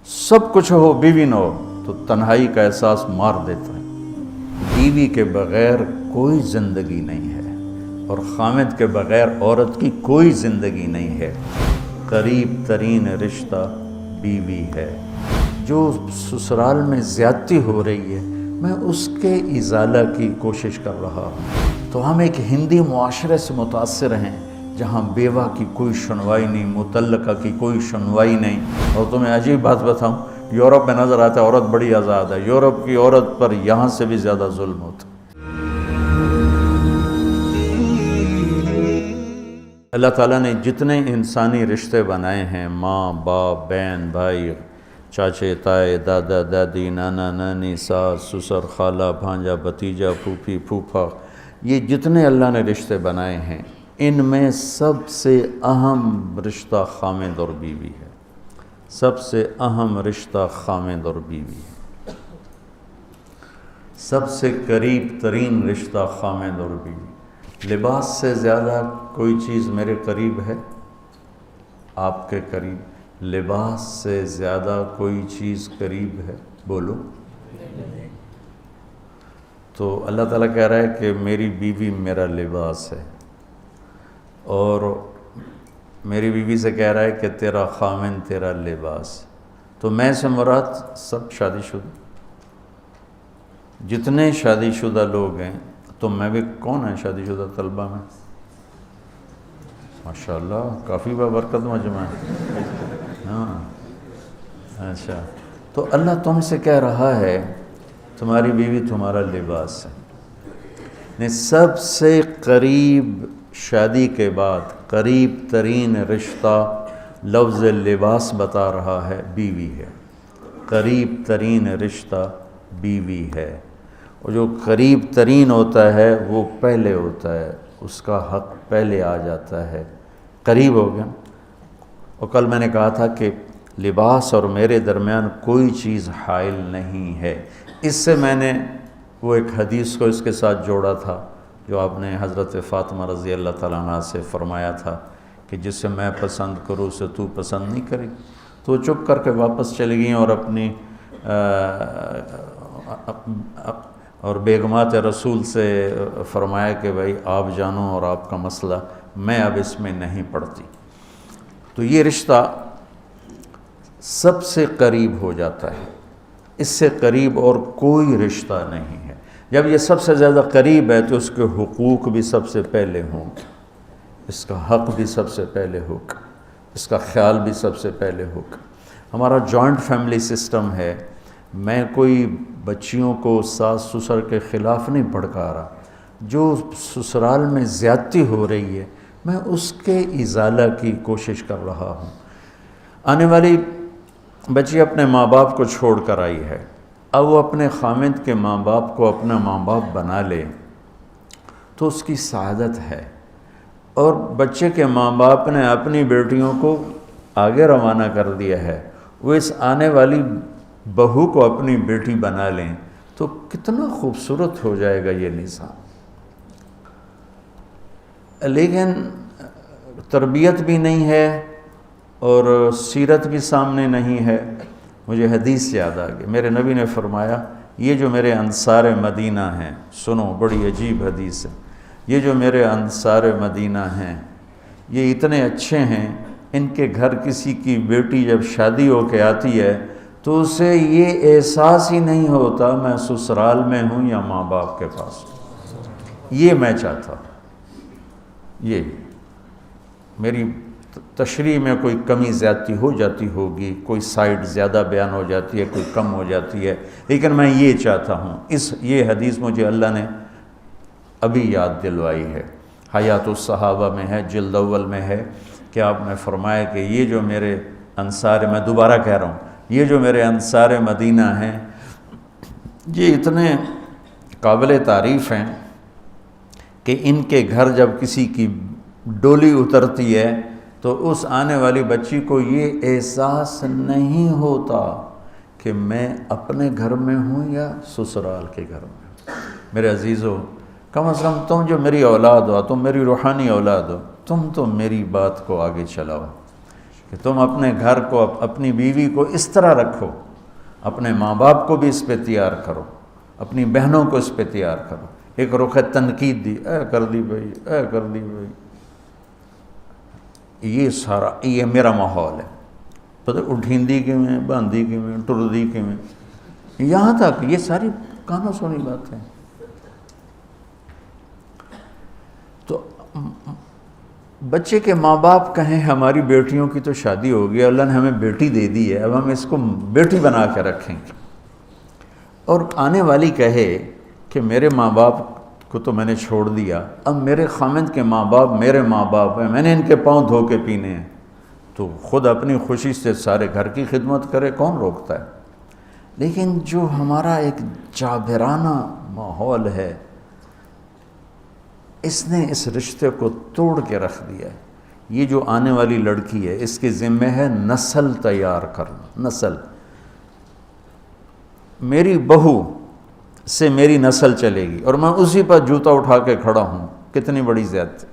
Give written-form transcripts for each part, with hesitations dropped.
سب کچھ ہو بیوی نہ ہو تو تنہائی کا احساس مار دیتا ہے۔ بیوی کے بغیر کوئی زندگی نہیں ہے اور خامد کے بغیر عورت کی کوئی زندگی نہیں ہے۔ قریب ترین رشتہ بیوی ہے۔ جو سسرال میں زیادتی ہو رہی ہے میں اس کے ازالہ کی کوشش کر رہا ہوں۔ تو ہم ایک ہندی معاشرے سے متاثر ہیں جہاں بیوہ کی کوئی سنوائی نہیں، مطلقہ کی کوئی سنوائی نہیں۔ اور تمہیں عجیب بات بتاؤں، یورپ میں نظر آتا ہے عورت بڑی آزاد ہے، یورپ کی عورت پر یہاں سے بھی زیادہ ظلم ہوتا ہے۔ اللہ تعالیٰ نے جتنے انسانی رشتے بنائے ہیں، ماں باپ، بہن بھائی، چاچے تائے، دادا دادی، نانا نانی، ساس سسر، خالہ بھانجا بھتیجا، پھوپھی پھوپھا، یہ جتنے اللہ نے رشتے بنائے ہیں ان میں سب سے اہم رشتہ خامد اور بیوی ہے۔ سب سے اہم رشتہ خامد اور بیوی ہے۔ سب سے قریب ترین رشتہ خامد اور بیوی۔ لباس سے زیادہ کوئی چیز میرے قریب ہے؟ آپ کے قریب؟ لباس سے زیادہ کوئی چیز قریب ہے؟ بولو۔ تو اللہ تعالیٰ کہہ رہا ہے کہ میری بیوی میرا لباس ہے، اور میری بیوی سے کہہ رہا ہے کہ تیرا خامن تیرا لباس۔ تو میں سے مراد سب شادی شدہ، جتنے شادی شدہ لوگ ہیں۔ تو میں بھی کون ہے شادی شدہ طلبہ میں؟ ماشاءاللہ کافی بابرکت مجمع ہے۔ ہاں اچھا، تو اللہ تم سے کہہ رہا ہے تمہاری بیوی تمہارا لباس ہے۔ سب سے قریب شادی کے بعد قریب ترین رشتہ لفظ لباس بتا رہا ہے بیوی ہے۔ قریب ترین رشتہ بیوی ہے، اور جو قریب ترین ہوتا ہے وہ پہلے ہوتا ہے، اس کا حق پہلے آ جاتا ہے، قریب ہو گیا۔ اور کل میں نے کہا تھا کہ لباس اور میرے درمیان کوئی چیز حائل نہیں ہے۔ اس سے میں نے وہ ایک حدیث کو اس کے ساتھ جوڑا تھا جو آپ نے حضرت فاطمہ رضی اللہ تعالیٰ عنہ سے فرمایا تھا کہ جسے میں پسند کروں اسے تو پسند نہیں کرے۔ تو چپ کر کے واپس چلی گئیں اور اپنی اور بیگمات رسول سے فرمایا کہ بھائی آپ جانو اور آپ کا مسئلہ، میں اب اس میں نہیں پڑتی۔ تو یہ رشتہ سب سے قریب ہو جاتا ہے، اس سے قریب اور کوئی رشتہ نہیں ہے۔ جب یہ سب سے زیادہ قریب ہے تو اس کے حقوق بھی سب سے پہلے ہوں گے، اس کا حق بھی سب سے پہلے ہوگا، اس کا خیال بھی سب سے پہلے ہوگا۔ ہمارا جوائنٹ فیملی سسٹم ہے۔ میں کوئی بچیوں کو ساس سسر کے خلاف نہیں بھڑکا رہا۔ جو سسرال میں زیادتی ہو رہی ہے میں اس کے ازالہ کی کوشش کر رہا ہوں۔ آنے والی بچی اپنے ماں باپ کو چھوڑ کر آئی ہے، اب وہ اپنے خامد کے ماں باپ کو اپنا ماں باپ بنا لے تو اس کی سعادت ہے، اور بچے کے ماں باپ نے اپنی بیٹیوں کو آگے روانہ کر دیا ہے، وہ اس آنے والی بہو کو اپنی بیٹی بنا لیں تو کتنا خوبصورت ہو جائے گا یہ نظام۔ لیکن تربیت بھی نہیں ہے اور سیرت بھی سامنے نہیں ہے۔ مجھے حدیث یاد آ گئی، میرے نبی نے فرمایا یہ جو میرے انصار مدینہ ہیں، سنو بڑی عجیب حدیث ہے، یہ جو میرے انصار مدینہ ہیں یہ اتنے اچھے ہیں، ان کے گھر کسی کی بیٹی جب شادی ہو کے آتی ہے تو اسے یہ احساس ہی نہیں ہوتا میں سسرال میں ہوں یا ماں باپ کے پاس ہوں۔ یہ میں چاہتا ہوں۔ یہ میری تشریح میں کوئی کمی زیادتی ہو جاتی ہوگی، کوئی سائٹ زیادہ بیان ہو جاتی ہے، کوئی کم ہو جاتی ہے، لیکن میں یہ چاہتا ہوں۔ یہ حدیث مجھے اللہ نے ابھی یاد دلوائی ہے، حیات الصحابہ میں ہے، جلد اول میں ہے، کہ آپ نے فرمایا کہ یہ جو میرے انصار، میں دوبارہ کہہ رہا ہوں، یہ جو میرے انصار مدینہ ہیں یہ اتنے قابل تعریف ہیں کہ ان کے گھر جب کسی کی ڈولی اترتی ہے تو اس آنے والی بچی کو یہ احساس نہیں ہوتا کہ میں اپنے گھر میں ہوں یا سسرال کے گھر میں۔ میرے عزیزو، کم از کم تم جو میری اولاد ہو، تم میری روحانی اولاد ہو، تم تو میری بات کو آگے چلاؤ۔ کہ تم اپنے گھر کو اپنی بیوی کو اس طرح رکھو، اپنے ماں باپ کو بھی اس پہ تیار کرو، اپنی بہنوں کو اس پہ تیار کرو۔ ایک رخ تنقید دی، اے کر دی بھائی، اے کر دی بھائی، یہ سارا یہ میرا ماحول ہے۔ پتہ اٹھیندی کیوں ہے، باندھی کیوں ہے، ٹردی کیوں ہے، یہاں تک یہ ساری کانوں سنی بات ہے۔ تو بچے کے ماں باپ کہیں ہماری بیٹیوں کی تو شادی ہو گئی، اللہ نے ہمیں بیٹی دے دی ہے، اب ہم اس کو بیٹی بنا کے رکھیں گے، اور آنے والی کہے کہ میرے ماں باپ کو تو میں نے چھوڑ دیا، اب میرے خامند کے ماں باپ میرے ماں باپ ہیں، میں نے ان کے پاؤں دھو کے پینے ہیں، تو خود اپنی خوشی سے سارے گھر کی خدمت کرے، کون روکتا ہے؟ لیکن جو ہمارا ایک جابرانہ ماحول ہے، اس نے اس رشتے کو توڑ کے رکھ دیا ہے۔ یہ جو آنے والی لڑکی ہے، اس کے ذمہ ہے نسل تیار کرنا، نسل۔ میری بہو سے میری نسل چلے گی اور میں اسی پر جوتا اٹھا کے کھڑا ہوں، کتنی بڑی زیادتی۔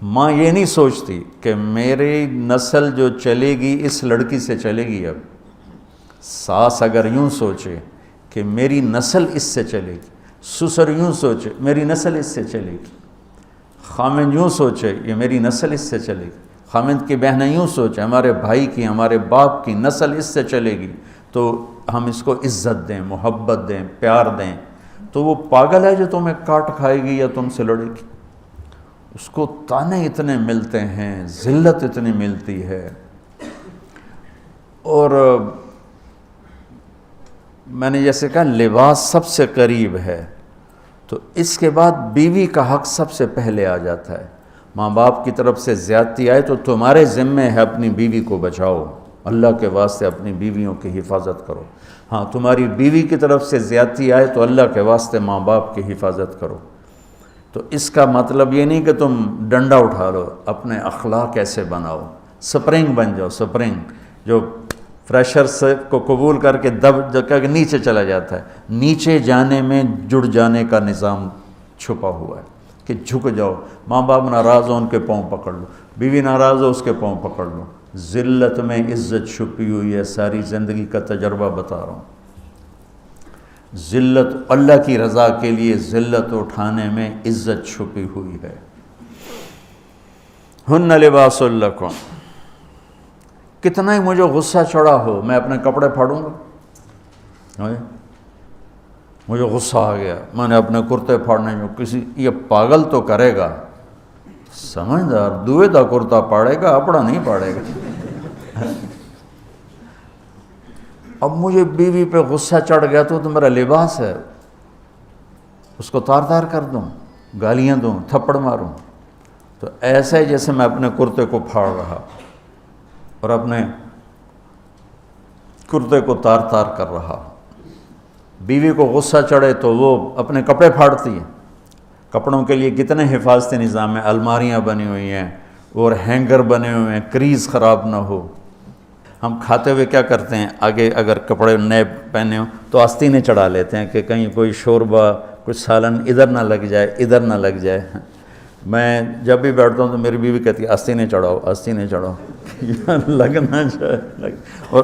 ماں یہ نہیں سوچتی کہ میری نسل جو چلے گی اس لڑکی سے چلے گی۔ اب ساس اگر یوں سوچے کہ میری نسل اس سے چلے گی، سسر یوں سوچے میری نسل اس سے چلے گی، خامند یوں سوچے یہ میری نسل اس سے چلے گی، خامند کی بہنیں یوں سوچیں ہمارے بھائی کی، ہمارے باپ کی نسل اس سے چلے گی، تو ہم اس کو عزت دیں، محبت دیں، پیار دیں، تو وہ پاگل ہے جو تمہیں کاٹ کھائے گی یا تم سے لڑے گی۔ اس کو تانے اتنے ملتے ہیں، ذلت اتنی ملتی ہے۔ اور میں نے جیسے کہا لباس سب سے قریب ہے، تو اس کے بعد بیوی کا حق سب سے پہلے آ جاتا ہے۔ ماں باپ کی طرف سے زیادتی آئے تو تمہارے ذمہ ہے اپنی بیوی کو بچاؤ، اللہ کے واسطے اپنی بیویوں کی حفاظت کرو۔ ہاں تمہاری بیوی کی طرف سے زیادتی آئے تو اللہ کے واسطے ماں باپ کی حفاظت کرو۔ تو اس کا مطلب یہ نہیں کہ تم ڈنڈا اٹھا لو، اپنے اخلاق ایسے بناؤ، سپرنگ بن جاؤ، سپرنگ جو فریشر سے کو قبول کر کے دب کے نیچے چلا جاتا ہے، نیچے جانے میں جڑ جانے کا نظام چھپا ہوا ہے کہ جھک جاؤ، ماں باپ ناراض ہو ان کے پاؤں پکڑ لو، بیوی ناراض ہو اس کے پاؤں پکڑ لو۔ ذلت میں عزت چھپی ہوئی ہے، ساری زندگی کا تجربہ بتا رہا ہوں۔ ذلت اللہ کی رضا کے لیے ذلت اٹھانے میں عزت چھپی ہوئی ہے۔ ہن لباس لکم، کتنا ہی مجھے غصہ چڑھا ہو میں اپنے کپڑے پھاڑوں گا، مجھے غصہ آ گیا میں نے اپنے کرتے پھاڑنے میں، کسی یہ پاگل تو کرے گا، سمجھدار دوئے دا کرتا پاڑے گا، اپنا نہیں پاڑے گا۔ اب مجھے بیوی پہ غصہ چڑھ گیا تو میرا لباس ہے، اس کو تار تار کر دوں، گالیاں دوں، تھپڑ ماروں، تو ایسا ہی جیسے میں اپنے کرتے کو پھاڑ رہا اور اپنے کرتے کو تار تار کر رہا۔ بیوی کو غصہ چڑھے تو وہ اپنے کپڑے پھاڑتی ہے۔ کپڑوں کے لیے کتنے حفاظتی نظام ہیں، الماریاں بنی ہوئی ہیں اور ہینگر بنے ہوئے ہیں، کریز خراب نہ ہو۔ ہم کھاتے ہوئے کیا کرتے ہیں، آگے اگر کپڑے نئے پہنے ہوں تو آستینیں چڑھا لیتے ہیں کہ کہیں کوئی شوربہ کچھ سالن ادھر نہ لگ جائے، ادھر نہ لگ جائے۔ میں جب بھی بیٹھتا ہوں تو میری بیوی کہتی ہے آستینیں چڑھاؤ، آستینیں چڑھاؤ، لگ نہ جائے۔ اور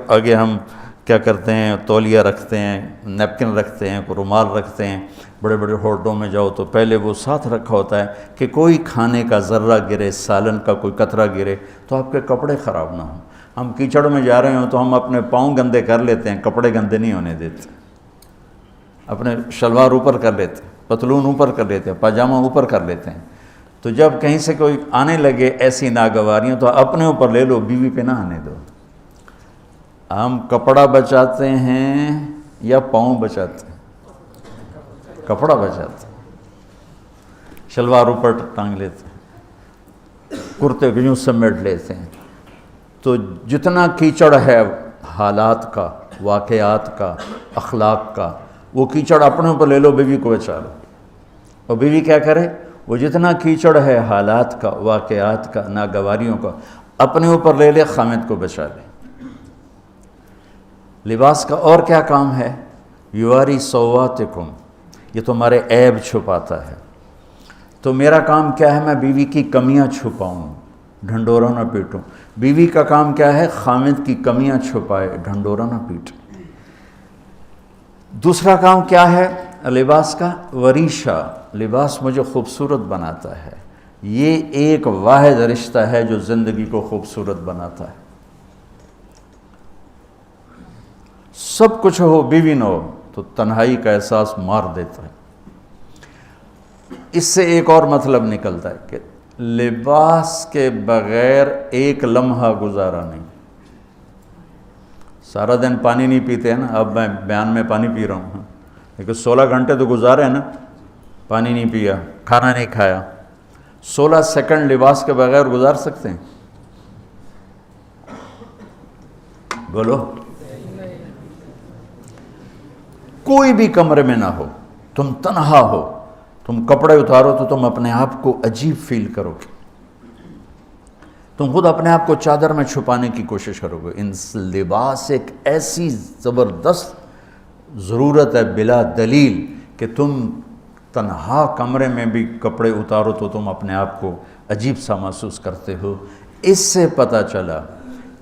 آگے ہم کیا کرتے ہیں، تولیہ رکھتے ہیں، نیپکن رکھتے ہیں، رومال رکھتے ہیں۔ بڑے بڑے ہوٹلوں میں جاؤ تو پہلے وہ ساتھ رکھا ہوتا ہے کہ کوئی کھانے کا ذرہ گرے، سالن کا کوئی قطرہ گرے تو آپ کے کپڑے خراب نہ ہوں۔ ہم کیچڑ میں جا رہے ہوں تو ہم اپنے پاؤں گندے کر لیتے ہیں، کپڑے گندے نہیں ہونے دیتے، اپنے شلوار اوپر کر لیتے ہیں، پتلون اوپر کر لیتے ہیں، پاجامہ اوپر کر لیتے ہیں۔ تو جب کہیں سے کوئی آنے لگے ایسی ناگواریاں تو اپنے اوپر لے لو، بیوی پہ نہ آنے دو۔ ہم کپڑا بچاتے ہیں یا پاؤں بچاتے ہیں؟ کپڑا بچاتے ہیں، شلوار اوپر ٹانگ لیتے ہیں، کرتے کو یوں سمیٹ لیتے ہیں۔ تو جتنا کیچڑ ہے حالات کا، واقعات کا، اخلاق کا، وہ کیچڑ اپنے اوپر لے لو، بیوی کو بچا لو۔ اور بیوی کیا کرے، وہ جتنا کیچڑ ہے حالات کا، واقعات کا، ناگواریوں کا، اپنے اوپر لے لے، خامد کو بچا لے۔ لباس کا اور کیا کام ہے، یواری سواتکم، یہ تمہارے عیب چھپاتا ہے۔ تو میرا کام کیا ہے، میں بیوی کی کمیاں چھپاؤں، ڈھنڈورا نہ پیٹوں۔ بیوی کا کام کیا ہے؟ خامد کی کمیاں چھپائے، ڈھنڈورا نہ پیٹے۔ دوسرا کام کیا ہے لباس کا؟ وریشہ، لباس مجھے خوبصورت بناتا ہے۔ یہ ایک واحد رشتہ ہے جو زندگی کو خوبصورت بناتا ہے۔ سب کچھ ہو، بیوی نہ ہو تو تنہائی کا احساس مار دیتا ہے۔ اس سے ایک اور مطلب نکلتا ہے کہ لباس کے بغیر ایک لمحہ گزارا نہیں۔ سارا دن پانی نہیں پیتے ہیں نا، اب میں بیان میں پانی پی رہا ہوں، لیکن 16 گھنٹے تو گزارے ہیں نا، پانی نہیں پیا، کھانا نہیں کھایا۔ 16 سیکنڈ لباس کے بغیر گزار سکتے ہیں؟ بولو۔ کوئی بھی کمرے میں نہ ہو، تم تنہا ہو، تم کپڑے اتارو تو تم اپنے آپ کو عجیب فیل کرو گے، تم خود اپنے آپ کو چادر میں چھپانے کی کوشش کرو گے۔ ان لباس ایک ایسی زبردست ضرورت ہے بلا دلیل کہ تم تنہا کمرے میں بھی کپڑے اتارو تو تم اپنے آپ کو عجیب سا محسوس کرتے ہو۔ اس سے پتہ چلا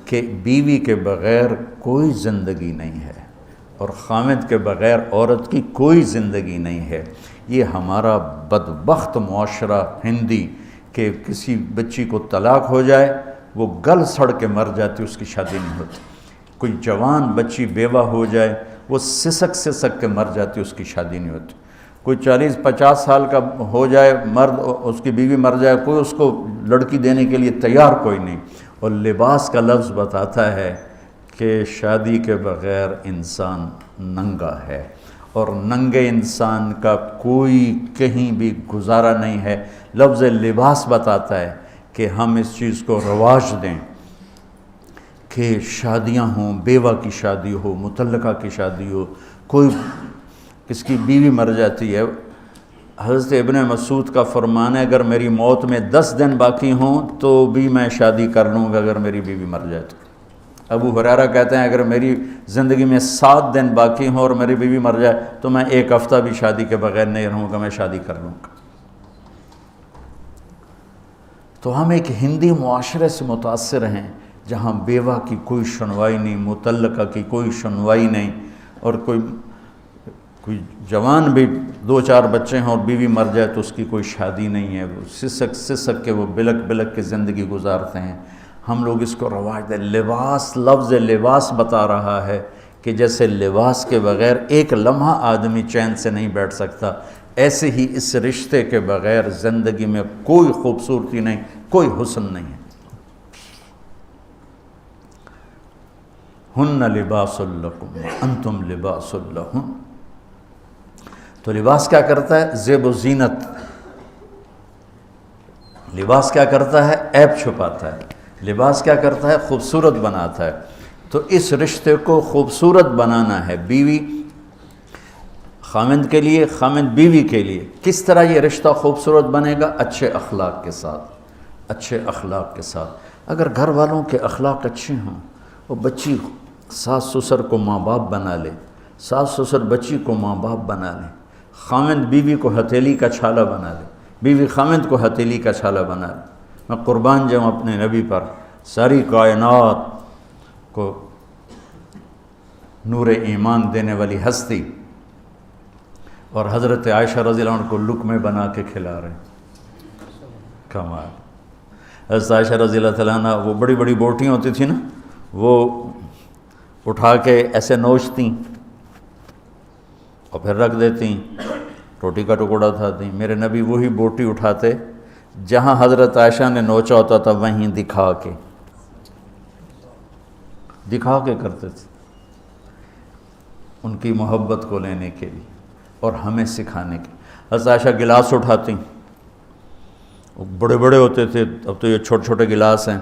کہ بیوی کے بغیر کوئی زندگی نہیں ہے اور خامد کے بغیر عورت کی کوئی زندگی نہیں ہے۔ یہ ہمارا بدبخت معاشرہ ہندی کہ کسی بچی کو طلاق ہو جائے وہ گل سڑ کے مر جاتی، اس کی شادی نہیں ہوتی۔ کوئی جوان بچی بیوہ ہو جائے وہ سسک کے مر جاتی، اس کی شادی نہیں ہوتی۔ کوئی 40-50 سال کا ہو جائے مرد، اس کی بیوی مر جائے، کوئی اس کو لڑکی دینے کے لیے تیار کوئی نہیں۔ اور لباس کا لفظ بتاتا ہے کہ شادی کے بغیر انسان ننگا ہے، اور ننگے انسان کا کوئی کہیں بھی گزارا نہیں ہے۔ لفظ لباس بتاتا ہے کہ ہم اس چیز کو رواج دیں کہ شادیاں ہوں، بیوہ کی شادی ہو، مطلقہ کی شادی ہو، کوئی کس کی بیوی مر جاتی ہے۔ حضرت ابن مسعود کا فرمان ہے اگر میری موت میں 10 دن باقی ہوں تو بھی میں شادی کر لوں گا اگر میری بیوی مر جائے تو۔ ابو ہریرہ کہتے ہیں اگر میری زندگی میں 7 دن باقی ہوں اور میری بیوی مر جائے تو میں 1 ہفتہ بھی شادی کے بغیر نہیں رہوں گا، میں شادی کر لوں گا۔ تو ہم ایک ہندی معاشرے سے متاثر ہیں جہاں بیوہ کی کوئی سنوائی نہیں، مطلقہ کی کوئی سنوائی نہیں، اور کوئی جوان بھی 2-4 بچے ہیں اور بیوی مر جائے تو اس کی کوئی شادی نہیں ہے، وہ سسک کے وہ بلک کے زندگی گزارتے ہیں۔ ہم لوگ اس کو رواج دیں۔ لباس، لفظ لباس بتا رہا ہے کہ جیسے لباس کے بغیر ایک لمحہ آدمی چین سے نہیں بیٹھ سکتا، ایسے ہی اس رشتے کے بغیر زندگی میں کوئی خوبصورتی نہیں، کوئی حسن نہیں ہے۔ ہن لباس لکم وانتم لباس لہن۔ تو لباس کیا کرتا ہے؟ زیب و زینت۔ لباس کیا کرتا ہے؟ عیب چھپاتا ہے۔ لباس کیا کرتا ہے؟ خوبصورت بناتا ہے۔ تو اس رشتے کو خوبصورت بنانا ہے، بیوی خامند کے لیے، خامند بیوی کے لیے۔ کس طرح یہ رشتہ خوبصورت بنے گا؟ اچھے اخلاق کے ساتھ، اچھے اخلاق کے ساتھ۔ اگر گھر والوں کے اخلاق اچھے ہوں، وہ بچی ساس سسر کو ماں باپ بنا لے، ساس سسر بچی کو ماں باپ بنا لیں، خامند بیوی کو ہتھیلی کا چھالا بنا لے، بیوی خامند کو ہتھیلی کا چھالا بنا لے۔ میں قربان جاؤں اپنے نبی پر، ساری کائنات کو نور ایمان دینے والی ہستی، اور حضرت عائشہ رضی اللہ عنہ کو لقمے بنا کے کھلا رہے ہیں۔ کمال۔ حضرت عائشہ رضی اللہ تعالیٰ عنہ وہ بڑی بڑی بوٹیاں ہوتی تھیں نا، وہ اٹھا کے ایسے نوچتیں اور پھر رکھ دیتی، روٹی کا ٹکڑا اٹھاتی۔ میرے نبی وہی بوٹی اٹھاتے جہاں حضرت عائشہ نے نوچا ہوتا تھا، وہیں دکھا کے کرتے تھے، ان کی محبت کو لینے کے لیے اور ہمیں سکھانے کے۔ حضرت عائشہ گلاس اٹھاتی، وہ بڑے بڑے ہوتے تھے، اب تو یہ چھوٹے چھوٹے گلاس ہیں۔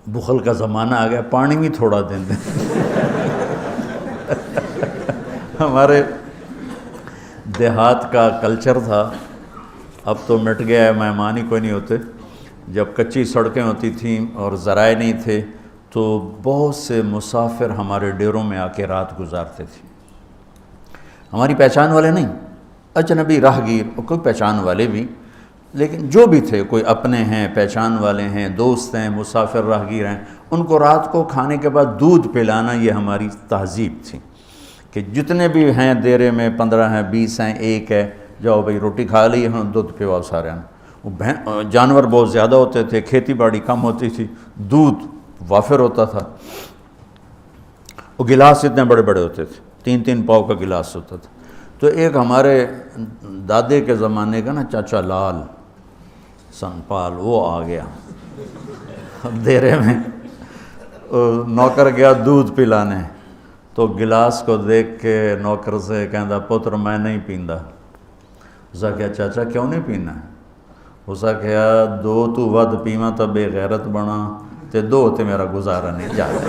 بخل کا زمانہ آ گیا، پانی بھی تھوڑا دیں دیں۔ ہمارے دیہات کا کلچر تھا، اب تو مٹ گیا ہے، مہمان ہی کوئی نہیں ہوتے۔ جب کچی سڑکیں ہوتی تھیں اور ذرائع نہیں تھے تو بہت سے مسافر ہمارے ڈیروں میں آ کے رات گزارتے تھے، ہماری پہچان والے نہیں، اجنبی راہگیر اور کوئی پہچان والے بھی۔ لیکن جو بھی تھے، کوئی اپنے ہیں، پہچان والے ہیں، دوست ہیں، مسافر راہگیر ہیں، ان کو رات کو کھانے کے بعد دودھ پلانا یہ ہماری تہذیب تھی کہ جتنے بھی ہیں دیرے میں 15 ہیں، 20 ہیں، 1 ہے، جاؤ بھئی روٹی کھا لی ہاں، دودھ پیواؤ سارے ہیں۔ وہ جانور بہت زیادہ ہوتے تھے، کھیتی باڑی کم ہوتی تھی، دودھ وافر ہوتا تھا۔ وہ گلاس اتنے بڑے بڑے ہوتے تھے، 3 پاؤ کا گلاس ہوتا تھا۔ تو ایک ہمارے دادے کے زمانے کا نا چاچا لال سنپال، وہ آ گیا دیرے میں، نوکر گیا دودھ پلانے، تو گلاس کو دیکھ کے نوکر سے کہندا پتر میں نہیں پیندا۔ اسا کہا چاچا کیوں نہیں پینا ہے؟ اسا کہا 2 تو ود پیواں تو بے غیرت بنا، تے 2 تے میرا گزارا نہیں جاتا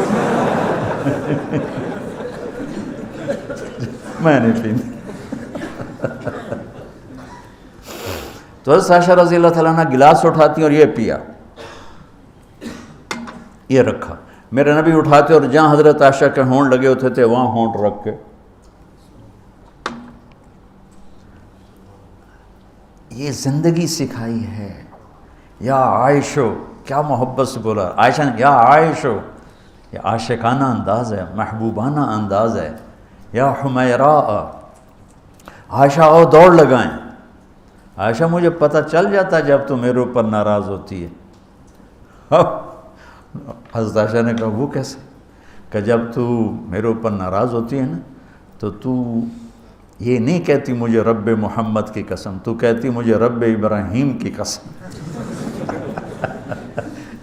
میں نہیں پیندا۔ تو حضرت عائشہ رضی اللہ تعالیٰ عنہ گلاس اٹھاتی اور یہ پیا، یہ رکھا۔ میرے نبی اٹھاتے اور جہاں حضرت عائشہ کے ہونٹ لگے ہوتے تھے وہاں ہونٹ رکھ کے یہ زندگی سکھائی ہے۔ یا عائشو، کیا محبت سے بولا عائشہ نے، یا عائشو، یہ عاشقانہ انداز ہے، محبوبانہ انداز ہے۔ یا حمیراء، عائشہ آؤ دوڑ لگائیں۔ عائشہ مجھے پتہ چل جاتا جب تو میرے اوپر ناراض ہوتی ہے۔ حضرت عائشہ نے کہا وہ کیسے؟ کہ جب تو میرے اوپر ناراض ہوتی ہے نا تو یہ نہیں کہتی مجھے رب محمد کی قسم، تو کہتی مجھے رب ابراہیم کی قسم۔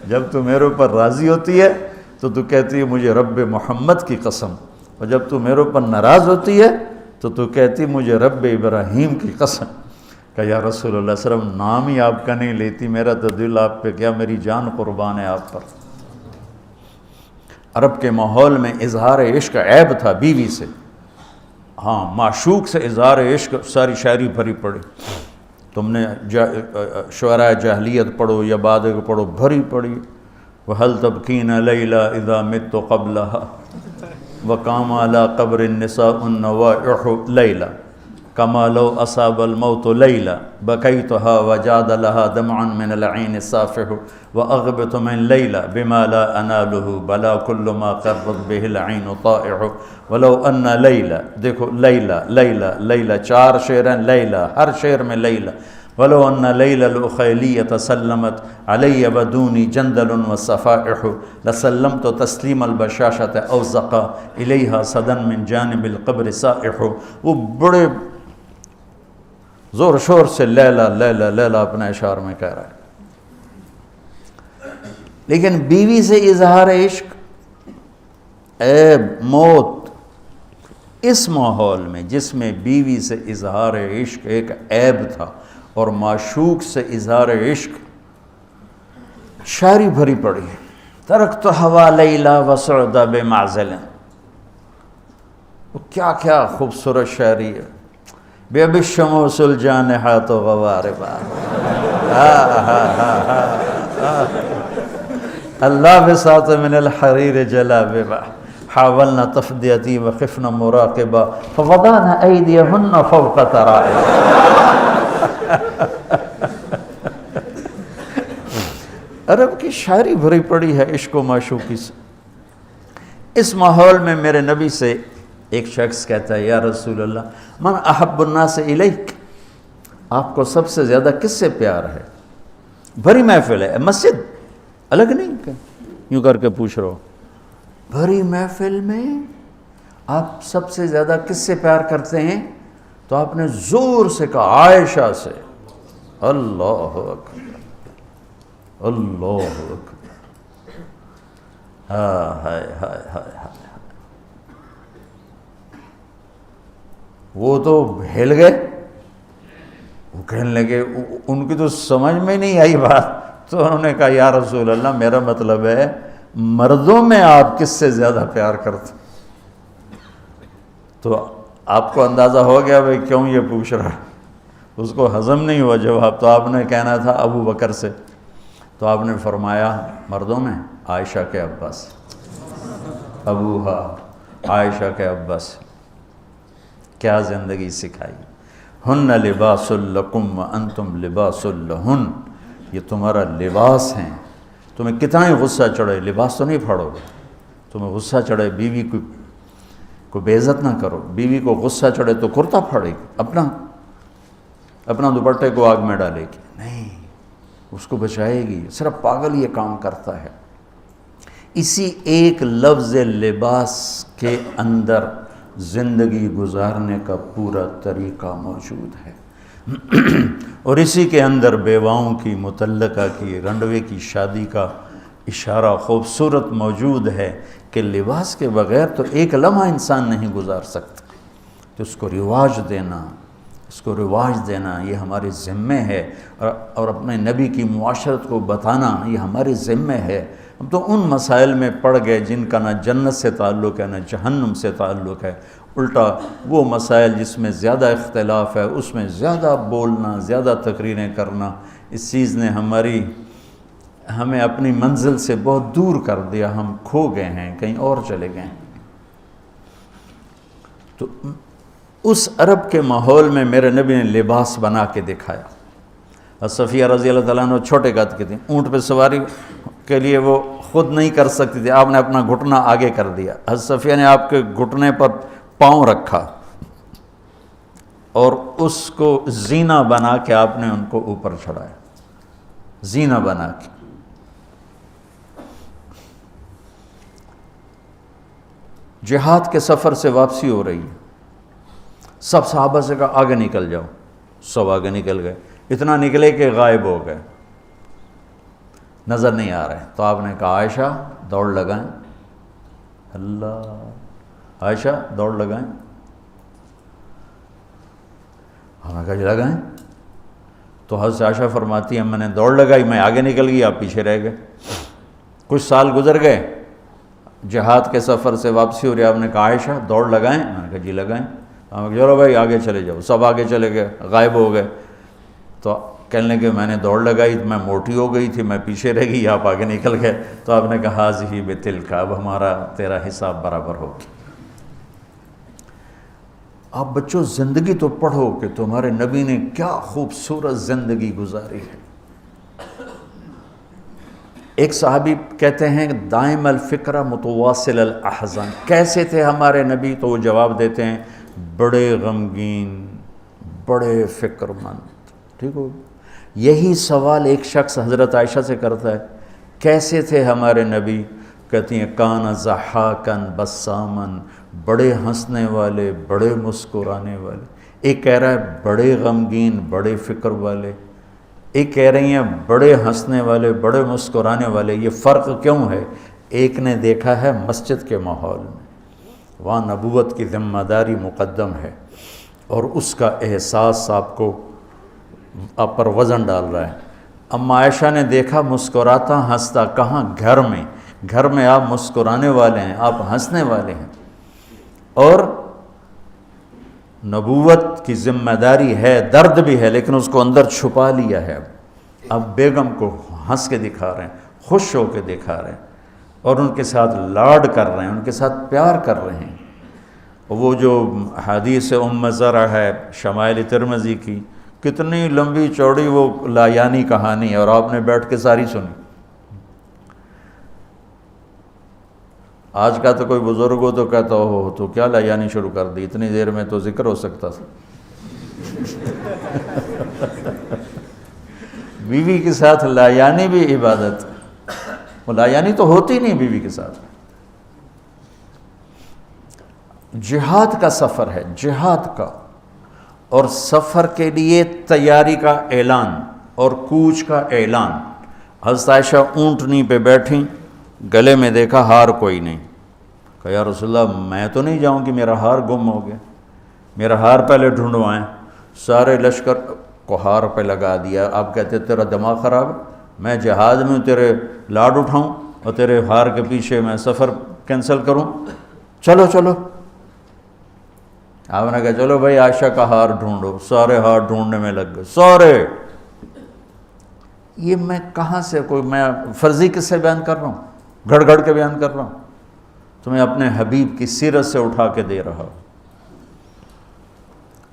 جب تو میرے اوپر راضی ہوتی ہے تو کہتی ہے مجھے رب محمد کی قسم، اور جب تو میرے اوپر ناراض ہوتی ہے تو کہتی مجھے رب ابراہیم کی قسم۔ کہ یا رسول اللہ صلی اللہ علیہ وسلم نام ہی آپ کا نہیں لیتی، میرا تو دل آپ پہ کیا، میری جان قربان ہے آپ پر۔ عرب کے ماحول میں اظہار عشق عیب تھا بیوی سے، ہاں معشوق سے اظہار عشق ساری شاعری بھری پڑی، تم نے شعراء جاہلیت پڑھو یا بعد کو پڑھو، بھری پڑی۔ وَهَلْ تَبْكِينَ لَيْلَا إِذَا مِتُّ قَبْلَهَا وَقَامَ عَلَىٰ قَبْرِ النِّسَاءُ النَّوَائِحُ لَيْلَا كَمَا لَوْ أَصَابَ الْمَوْتُ لَيْلَا بَكَيْتُهَا وَجَادَ لَهَا دَمْعًا مِنَ الْعَيْنِ الصَّافِحُ وَأَغْبِطُ مِنْ لَيْلَا بِمَا لَا أَنَالُهُ بَلَا كُلُّ مَا قَرَّتْ بِهِ الْعَيْنُ طَائِعُ وَلَوْ أَنَّ لَيْلَا، دیکھو لیلہ لیلہ لیلہ 4 شعر ہیں، لیلہ ہر شعر میں لیلہ، وَلَوْ أَنَّ لَيْلَ الْأُخَيْلِيَّةَ سَلَّمَتْ عَلَيَّ بَدُونِ جَنْدَلٌ وَصَفَائِحُ لَسَلَّمْتُ تَسْلِيمَ الْبَشَاشَةِ أَوْ زَقَى إِلَيْهَا صَدًا مِنْ جَانِبِ الْقَبْرِ سَائِحُ۔ وہ بڑے زور شور سے لیلہ لیلہ لیلہ اپنے اشعار میں کہہ رہا ہے۔ لیکن بیوی سے اظہار عشق عیب، موت، اس ماحول میں جس میں بیوی سے اظہار عشق ایک عیب تھا اور معشوق سے اظہار عشق شاعری بھری پڑی۔ ترکت ہوا لیلا وسعد بمعزل، وہ کیا کیا خوبصورت شاعری ہے۔ بے اب الشموس الجانحات غواربا، اللہ بساط من الحریر جلاببا حاولنا تفدیتی وخفنا مراقبا فوضعنا ایدیہن فوق ترائب۔ عرب کی شاعری بھری پڑی ہے عشق و معشوقی سے۔ اس ماحول میں میرے نبی سے ایک شخص کہتا ہے یا رسول اللہ من احب الناس الیک، آپ کو سب سے زیادہ کس سے پیار ہے؟ بھری محفل ہے، مسجد الگ نہیں یوں کر کے پوچھ رہا ہو، بھری محفل میں آپ سب سے زیادہ کس سے پیار کرتے ہیں؟ تو آپ نے زور سے کہا عائشہ سے۔ اللہ اکبر اللہ اکبر، ہائے ہائے ہائے ہائے۔ وہ تو ہل گئے، وہ کہنے لگے، ان کی تو سمجھ میں نہیں آئی بات، تو انہوں نے کہا یا رسول اللہ میرا مطلب ہے مردوں میں آپ کس سے زیادہ پیار کرتے؟ تو آپ کو اندازہ ہو گیا بھائی کیوں یہ پوچھ رہا، اس کو ہضم نہیں ہوا جواب، تو آپ نے کہنا تھا ابو بکر سے، تو آپ نے فرمایا مردوں میں عائشہ کے ابا سے، ابوہا عائشہ کے ابا سے۔ کیا زندگی سکھائی، ہن لباس لکم وانتم لباس لہن، یہ تمہارا لباس ہیں. تمہیں کتنا ہی غصہ چڑھے لباس تو نہیں پھاڑو گے. تمہیں غصہ چڑھے بیوی کو بے عزت نہ کرو. بیوی کو غصہ چڑھے تو کرتا پھاڑے گی، اپنا دوپٹے کو آگ میں ڈالے گی، نہیں، اس کو بچائے گی. صرف پاگل یہ کام کرتا ہے. اسی ایک لفظ لباس کے اندر زندگی گزارنے کا پورا طریقہ موجود ہے، اور اسی کے اندر بیواؤں کی، مطلقہ کی، رنڈوے کی شادی کا اشارہ خوبصورت موجود ہے کہ لباس کے بغیر تو ایک لمحہ انسان نہیں گزار سکتا. تو اس کو رواج دینا یہ ہمارے ذمے ہے، اور اپنے نبی کی معاشرت کو بتانا یہ ہمارے ذمے ہے. ہم تو ان مسائل میں پڑ گئے جن کا نہ جنت سے تعلق ہے نہ جہنم سے تعلق ہے. الٹا وہ مسائل جس میں زیادہ اختلاف ہے اس میں زیادہ بولنا، زیادہ تقریریں کرنا، اس چیز نے ہمیں اپنی منزل سے بہت دور کر دیا. ہم کھو گئے ہیں، کہیں اور چلے گئے ہیں. تو اس عرب کے ماحول میں میرے نبی نے لباس بنا کے دکھایا. صفیہ رضی اللہ تعالیٰ عنہ چھوٹے قد کی تھیں، اونٹ پہ سواری کے لیے وہ خود نہیں کر سکتی تھی، آپ نے اپنا گھٹنا آگے کر دیا. حضرت صفیہ نے آپ کے گھٹنے پر پاؤں رکھا اور اس کو زینہ بنا کے آپ نے ان کو اوپر چڑھایا، زینہ بنا کے. جہاد کے سفر سے واپسی ہو رہی ہے. سب صحابہ سے کہا آگے نکل جاؤ. سب آگے نکل گئے، اتنا نکلے کہ غائب ہو گئے، نظر نہیں آ رہے. تو آپ نے کہا عائشہ دوڑ لگائیں. اللہ، عائشہ دوڑ لگائیں. ہم نے کہا جی لگائیں. تو حضرت عائشہ فرماتی ہیں میں نے دوڑ لگائی، میں آگے نکل گئی، آپ پیچھے رہ گئے. کچھ سال گزر گئے، جہاد کے سفر سے واپسی ہو رہی، آپ نے کہا عائشہ دوڑ لگائیں. میں نے کہا جی لگائیں. ہم نے کہا چلو بھائی آگے چلے جاؤ. سب آگے چلے گئے، غائب ہو گئے. تو کہنے لگے میں نے دوڑ لگائی، میں موٹی ہو گئی تھی، میں پیچھے رہ گئی، آپ آگے نکل گئے. تو آپ نے کہا حاضی بتلک، اب ہمارا تیرا حساب برابر ہوگی. آپ بچوں زندگی تو پڑھو کہ تمہارے نبی نے کیا خوبصورت زندگی گزاری ہے. ایک صحابی کہتے ہیں دائم الفکرہ متواصل الاحزان، کیسے تھے ہمارے نبی؟ تو وہ جواب دیتے ہیں بڑے غمگین، بڑے فکر مند. ٹھیک ہو؟ یہی سوال ایک شخص حضرت عائشہ سے کرتا ہے کیسے تھے ہمارے نبی؟ کہتی ہیں کان ضحاکن بسامن، بڑے ہنسنے والے، بڑے مسکرانے والے. ایک کہہ رہا ہے بڑے غمگین، بڑے فکر والے. ایک کہہ رہی ہیں بڑے ہنسنے والے، بڑے مسکرانے والے. یہ فرق کیوں ہے؟ ایک نے دیکھا ہے مسجد کے ماحول میں، وہاں نبوت کی ذمہ داری مقدم ہے، اور اس کا احساس آپ پر وزن ڈال رہا ہے. اما عائشہ نے دیکھا مسکراتا ہنستا، کہاں؟ گھر میں آپ مسکرانے والے ہیں، آپ ہنسنے والے ہیں، اور نبوت کی ذمہ داری ہے، درد بھی ہے، لیکن اس کو اندر چھپا لیا ہے. اب بیگم کو ہنس کے دکھا رہے ہیں، خوش ہو کے دکھا رہے ہیں، اور ان کے ساتھ لاڈ کر رہے ہیں، ان کے ساتھ پیار کر رہے ہیں. وہ جو حدیث ام زرع ہے شمائل ترمذی کی، کتنی لمبی چوڑی وہ لایانی کہانی ہے، اور آپ نے بیٹھ کے ساری سنی. آج کا تو کوئی بزرگ ہو تو کہتا ہو تو کیا لایانی شروع کر دی، اتنی دیر میں تو ذکر ہو سکتا تھا. بیوی کے ساتھ لایانی بھی عبادت، وہ لایانی تو ہوتی نہیں بیوی کے ساتھ. جہاد کا سفر ہے، جہاد کا، اور سفر کے لیے تیاری کا اعلان اور کوچ کا اعلان. حضرت عائشہ اونٹنی پہ بیٹھیں، گلے میں دیکھا ہار کوئی نہیں. کہا یا رسول اللہ میں تو نہیں جاؤں کہ میرا ہار گم ہو گیا، میرا ہار پہلے ڈھونڈوائیں. سارے لشکر کو ہار پہ لگا دیا. آپ کہتے تیرا دماغ خراب ہے، میں جہاد میں تیرے لاڈ اٹھاؤں اور تیرے ہار کے پیچھے میں سفر کینسل کروں؟ چلو چلو. آپ نے کہا چلو بھائی عائشہ کا ہار ڈھونڈو. سارے ہار ڈھونڈنے میں لگ گئے، سارے. یہ میں کہاں سے میں فرضی قصے بیان کر رہا ہوں، گھڑ گھڑ کے بیان کر رہا ہوں، تمہیں اپنے حبیب کی سیرت سے اٹھا کے دے رہا ہوں.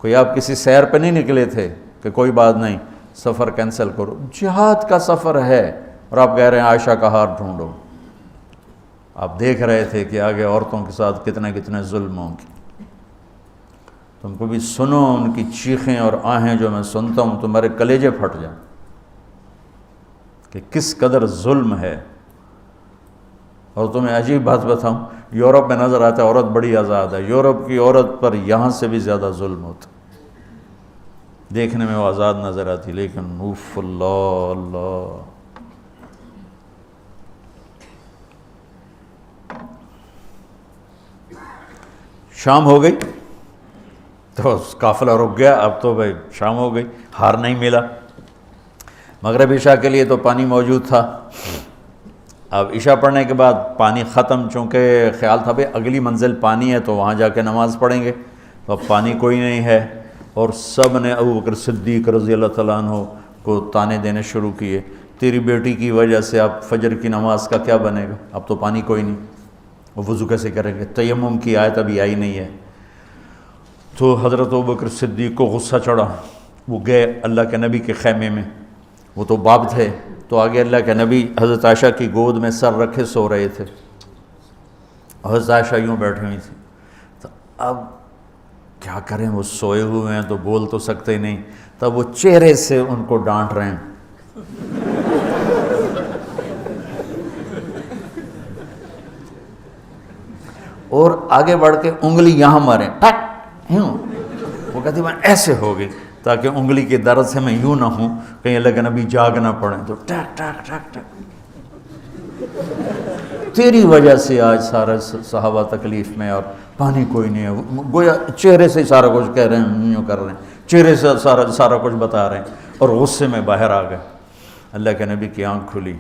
کوئی آپ کسی سیر پہ نہیں نکلے تھے کہ کوئی بات نہیں سفر کینسل کرو، جہاد کا سفر ہے اور آپ کہہ رہے ہیں عائشہ کا ہار ڈھونڈو۔ آپ دیکھ رہے تھے کہ آگے عورتوں کے ساتھ کتنے کتنے ظلم ہوں گے۔ تم کو بھی سنو ان کی چیخیں اور آہیں جو میں سنتا ہوں تمہارے کلیجے پھٹ جائیں کہ کس قدر ظلم ہے۔ اور تمہیں عجیب بات بتاؤں، یورپ میں نظر آتا ہے عورت بڑی آزاد ہے، یورپ کی عورت پر یہاں سے بھی زیادہ ظلم ہوتا، دیکھنے میں وہ آزاد نظر آتی، لیکن اوف اللہ اللہ۔ شام ہو گئی تو قافلہ رک گیا، اب تو بھائی شام ہو گئی، ہار نہیں ملا۔ مغرب عشاء کے لیے تو پانی موجود تھا، اب عشاء پڑھنے کے بعد پانی ختم، چونکہ خیال تھا بھائی اگلی منزل پانی ہے تو وہاں جا کے نماز پڑھیں گے، تو اب پانی کوئی نہیں ہے، اور سب نے ابو بکر صدیق رضی اللہ تعالیٰ عنہ کو تانے دینے شروع کیے، تیری بیٹی کی وجہ سے اب فجر کی نماز کا کیا بنے گا، اب تو پانی کوئی نہیں، وہ وضو کیسے کریں گے، تیمم کی آیت ابھی آئی نہیں ہے۔ تو حضرت ابو بکر صدیق کو غصہ چڑھا، وہ گئے اللہ کے نبی کے خیمے میں، وہ تو باب تھے، تو آگے اللہ کے نبی حضرت عائشہ کی گود میں سر رکھے سو رہے تھے، حضرت عائشہ یوں بیٹھی ہوئی تھی، تو اب کیا کریں، وہ سوئے ہوئے ہیں تو بول تو سکتے نہیں، تب وہ چہرے سے ان کو ڈانٹ رہے ہیں، اور آگے بڑھ کے انگلی یہاں ماریں ٹک یوں، وہ کہتی میں ایسے ہو گئی تاکہ انگلی کے درد سے میں یوں نہ ہوں کہیں اللہ کے نبی جاگ نہ پڑیں، تو ٹک ٹک ٹک ٹک، تیری وجہ سے آج سارا صحابہ تکلیف میں اور پانی کوئی نہیں ہے، گویا چہرے سے سارا کچھ کہہ رہے ہیں، یوں کر رہے ہیں، چہرے سے سارا کچھ بتا رہے ہیں، اور غصے میں باہر آ گئے۔ اللہ کے نبی کی آنکھ کھلی،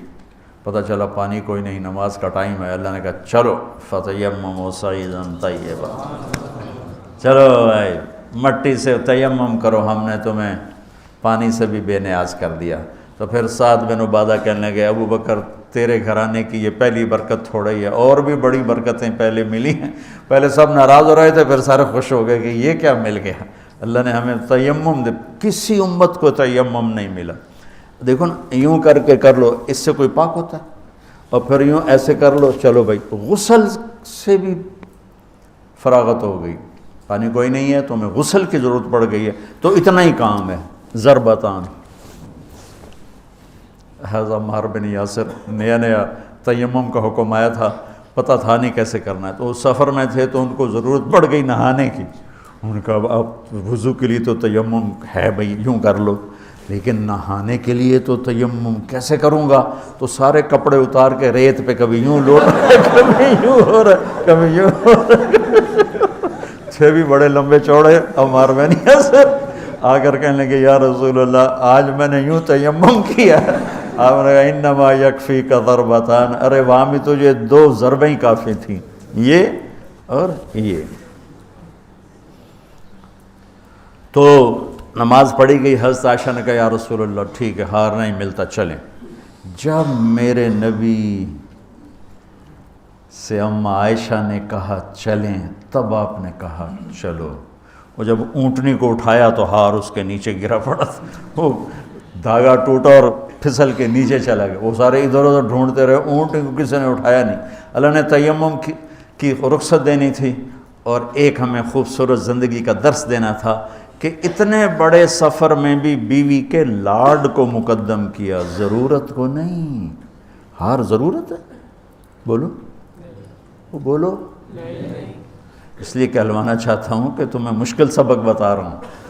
پتہ چلا پانی کوئی نہیں، نماز کا ٹائم ہے، اللہ نے کہا چلو فتیمموا صعیدا طیبا، چلو بھائی مٹی سے تیمم کرو، ہم نے تمہیں پانی سے بھی بے نیاز کر دیا۔ تو پھر سعد بن عبادہ کہنے لگے ابو بکر تیرے گھرانے کی یہ پہلی برکت تھوڑی ہے، اور بھی بڑی برکتیں پہلے ملی ہیں، پہلے سب ناراض ہو رہے تھے، پھر سارے خوش ہو گئے کہ یہ کیا مل گیا، اللہ نے ہمیں تیمم دے، کسی امت کو تیمم نہیں ملا۔ دیکھو نا، یوں کر کے کر لو، اس سے کوئی پاک ہوتا ہے، اور پھر یوں ایسے کر لو، چلو بھائی غسل سے بھی فراغت ہو گئی، پانی کوئی نہیں ہے تو ہمیں غسل کی ضرورت پڑ گئی ہے، تو اتنا ہی کام ہے، ضربتان۔ حضرت عمار بن یاسر نیا نیا تیمم کا حکم آیا تھا، پتہ تھا نہیں کیسے کرنا ہے، تو وہ سفر میں تھے تو ان کو ضرورت پڑ گئی نہانے کی، ان کا اب وضو کے لیے تو تیمم ہے بھائی یوں کر لو، لیکن نہانے کے لیے تو تیمم کیسے کروں گا، تو سارے کپڑے اتار کے ریت پہ کبھی یوں لوٹ رہے کبھی یوں ہو رہا کبھی یوں ہو رہا، تھے بھی بڑے لمبے چوڑے عمار بن یاسر، آ کر کہنے لگے یا رسول اللہ آج میں نے یوں تیمم کیا، آپ نے کہا انما یکفیک ضربتان، ارے وہاں بھی تجھے 2 ضربیں ہی کافی تھیں، یہ اور یہ۔ تو نماز پڑھی گئی، حضرت عائشہ نے کہا یا رسول اللہ ٹھیک ہے ہار نہیں ملتا چلیں۔ جب میرے نبی سے اما عائشہ نے کہا چلیں، تب آپ نے کہا چلو، وہ جب اونٹنی کو اٹھایا تو ہار اس کے نیچے گرا پڑا، وہ دھاگا ٹوٹا اور پھسل کے نیچے چلا گیا، وہ سارے ادھر ادھر ڈھونڈتے رہے، اونٹنی کو کسی نے اٹھایا نہیں۔ اللہ نے تیمم کی رخصت دینی تھی، اور ایک ہمیں خوبصورت زندگی کا درس دینا تھا کہ اتنے بڑے سفر میں بھی بیوی کے لاڈ کو مقدم کیا، ضرورت کو نہیں۔ ہار ضرورت ہے، بولو وہ بولو، اس لیے کہلوانا چاہتا ہوں کہ تمہیں مشکل سبق بتا رہا ہوں،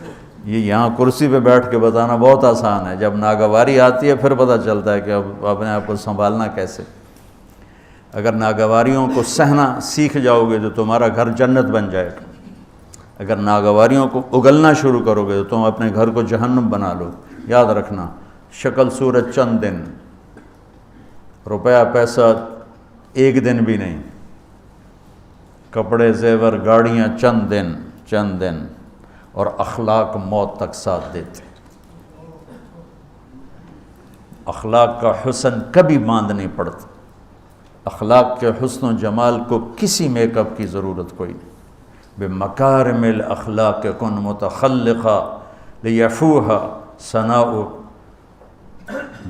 یہ یہاں کرسی پہ بیٹھ کے بتانا بہت آسان ہے، جب ناگواری آتی ہے پھر پتہ چلتا ہے کہ اب اپنے آپ کو سنبھالنا کیسے۔ اگر ناگواریوں کو سہنا سیکھ جاؤ گے تو تمہارا گھر جنت بن جائے گا، اگر ناگواریوں کو اگلنا شروع کرو گے تو تم اپنے گھر کو جہنم بنا لو۔ یاد رکھنا، شکل صورت چند دن، روپیہ پیسہ ایک دن بھی نہیں، کپڑے زیور گاڑیاں چند دن، اور اخلاق موت تک ساتھ دیتے۔ اخلاق کا حسن کبھی باندھ نہیں پڑتا، اخلاق کے حسن و جمال کو کسی میک اپ کی ضرورت کوئی نہیں۔ بمکارم الاخلاق کن متخلقا لیفوہا ثناء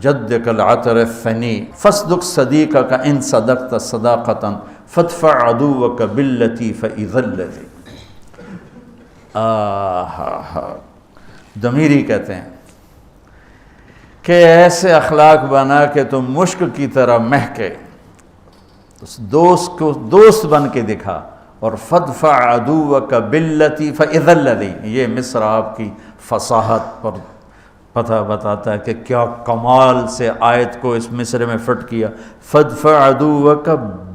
جدک العطر الثنی فاصدق صدیقک ان صدقت صداقتا فادفع عدوک باللتی فاذا الذی۔ ضمیری کہتے ہیں کہ ایسے اخلاق بنا کہ تم مشک کی طرح مہکے، دوست کو دوست بن کے دکھا، اور فادفع عدوک باللتی فاذا الذی، یہ مصر آپ کی فصاحت پر پتہ بتاتا ہے کہ کیا کمال سے آیت کو اس مصرے میں فٹ کیا۔ فادفع عدوک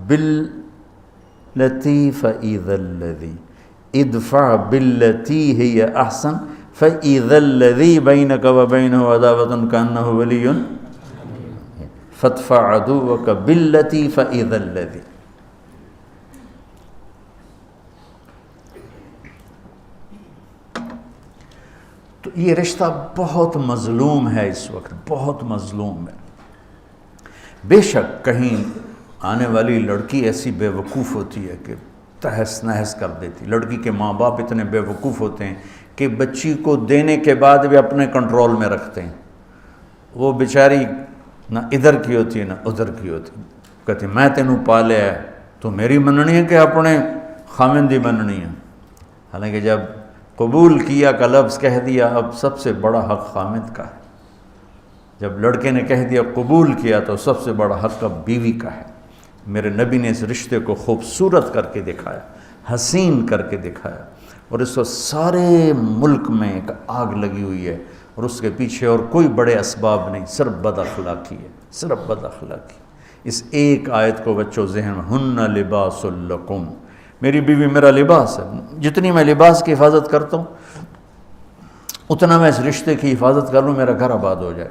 باللتی فاذا الذی، ادفع باللتی ہی احسن فاذا الذی بینک وبینہ عداوۃ کانہ ولی، فادفع عدوک باللتی فاذا الذی۔ تو یہ رشتہ بہت مظلوم ہے، اس وقت بہت مظلوم ہے۔ بے شک کہیں آنے والی لڑکی ایسی بے وقوف ہوتی ہے کہ تہس نہس کر دیتی۔ لڑکی کے ماں باپ اتنے بے وقوف ہوتے ہیں کہ بچی کو دینے کے بعد بھی اپنے کنٹرول میں رکھتے ہیں۔ وہ بیچاری نہ ادھر کی ہوتی ہے نہ ادھر کی ہوتی، کہتی میں تینوں پالیا ہے، تو میری مننی ہے کہ اپنے خامند دی مننی ہے۔ حالانکہ جب قبول کیا کا لفظ کہہ دیا، اب سب سے بڑا حق خامند کا ہے۔ جب لڑکے نے کہہ دیا قبول کیا تو سب سے بڑا حق اب بیوی کا ہے۔ میرے نبی نے اس رشتے کو خوبصورت کر کے دکھایا، حسین کر کے دکھایا، اور اس وقت سارے ملک میں ایک آگ لگی ہوئی ہے، اور اس کے پیچھے اور کوئی بڑے اسباب نہیں، صرف بد اخلاقی ہے، صرف بد اخلاقی۔ اس ایک آیت کو بچوں ذہن میں، ہن لباس لکم، میری بیوی میرا لباس ہے۔ جتنی میں لباس کی حفاظت کرتا ہوں اتنا میں اس رشتے کی حفاظت کر لوں، میرا گھر آباد ہو جائے۔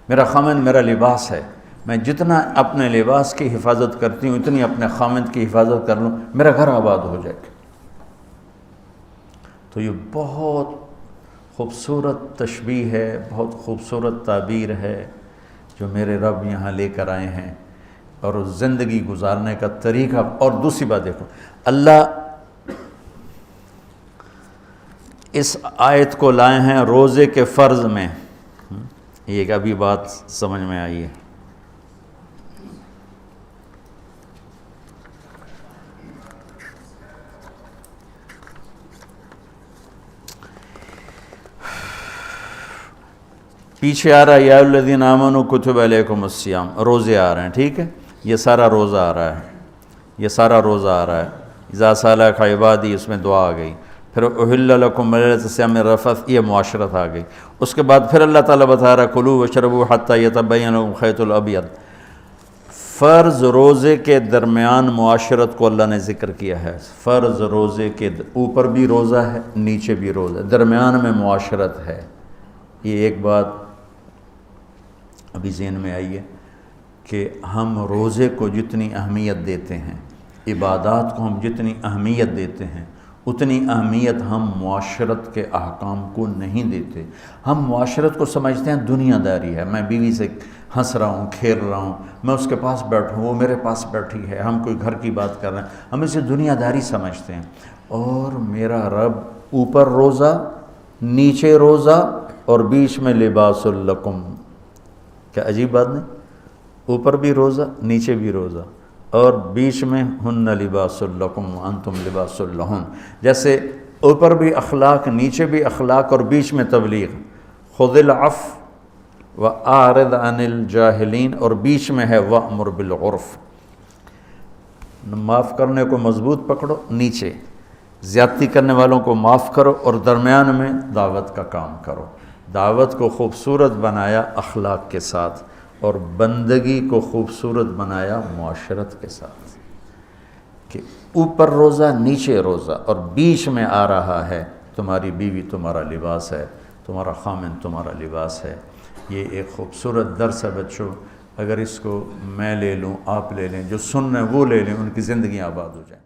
میرا خامند میرا لباس ہے، میں جتنا اپنے لباس کی حفاظت کرتی ہوں اتنی اپنے خامند کی حفاظت کر لوں، میرا گھر آباد ہو جائے۔ تو یہ بہت خوبصورت تشبیہ ہے، بہت خوبصورت تعبیر ہے جو میرے رب یہاں لے کر آئے ہیں، اور زندگی گزارنے کا طریقہ۔ اور دوسری بات دیکھو، اللہ اس آیت کو لائے ہیں روزے کے فرض میں۔ یہ ایک ابھی بات سمجھ میں آئی ہے۔ پیچھے آ رہا ہے یا الذین آمنوا کتب علیکم الصیام، روزے آ رہے ہیں، ٹھیک ہے، یہ سارا روزہ آ رہا ہے، یہ سارا روزہ آ رہا ہے۔ اذا سألک عبادی، اس میں دعا آ گئی، پھر احل لکم لیلۃ الصیام الرفث، یہ معاشرت آ گئی۔ اس کے بعد پھر اللہ تعالیٰ بتا رہا کلوا واشربوا حتی یتبین لکم الخیط الابیض۔ فرض روزے کے درمیان معاشرت کو اللہ نے ذکر کیا ہے۔ فرض روزے کے اوپر بھی روزہ ہے، نیچے بھی روزہ ہے، درمیان میں معاشرت ہے۔ یہ ایک بات ابھی ذہن میں آئی ہے کہ ہم روزے کو جتنی اہمیت دیتے ہیں، عبادات کو ہم جتنی اہمیت دیتے ہیں، اتنی اہمیت ہم معاشرت کے احکام کو نہیں دیتے۔ ہم معاشرت کو سمجھتے ہیں دنیا داری ہے، میں بیوی سے ہنس رہا ہوں، کھیل رہا ہوں، میں اس کے پاس بیٹھوں، وہ میرے پاس بیٹھی ہے، ہم کوئی گھر کی بات کر رہے ہیں، ہم اسے دنیا داری سمجھتے ہیں۔ اور میرا رب اوپر روزہ، نیچے روزہ، اور بیچ میں لباس لکم۔ کیا عجیب بات نہیں؟ اوپر بھی روزہ، نیچے بھی روزہ، اور بیچ میں ہن لباس لکم وانتم لباس لہن۔ جیسے اوپر بھی اخلاق، نیچے بھی اخلاق، اور بیچ میں تبلیغ، خذ العفو واعرض عن الجاہلین، اور بیچ میں ہے وامر بالعرف، معاف کرنے کو مضبوط پکڑو، نیچے زیادتی کرنے والوں کو معاف کرو، اور درمیان میں دعوت کا کام کرو۔ دعوت کو خوبصورت بنایا اخلاق کے ساتھ، اور بندگی کو خوبصورت بنایا معاشرت کے ساتھ، کہ اوپر روزہ، نیچے روزہ، اور بیچ میں آ رہا ہے تمہاری بیوی تمہارا لباس ہے، تمہارا خامن تمہارا لباس ہے۔ یہ ایک خوبصورت درس ہے بچوں، اگر اس کو میں لے لوں، آپ لے لیں، جو سن رہے ہیں وہ لے لیں، ان کی زندگیاں آباد ہو جائیں۔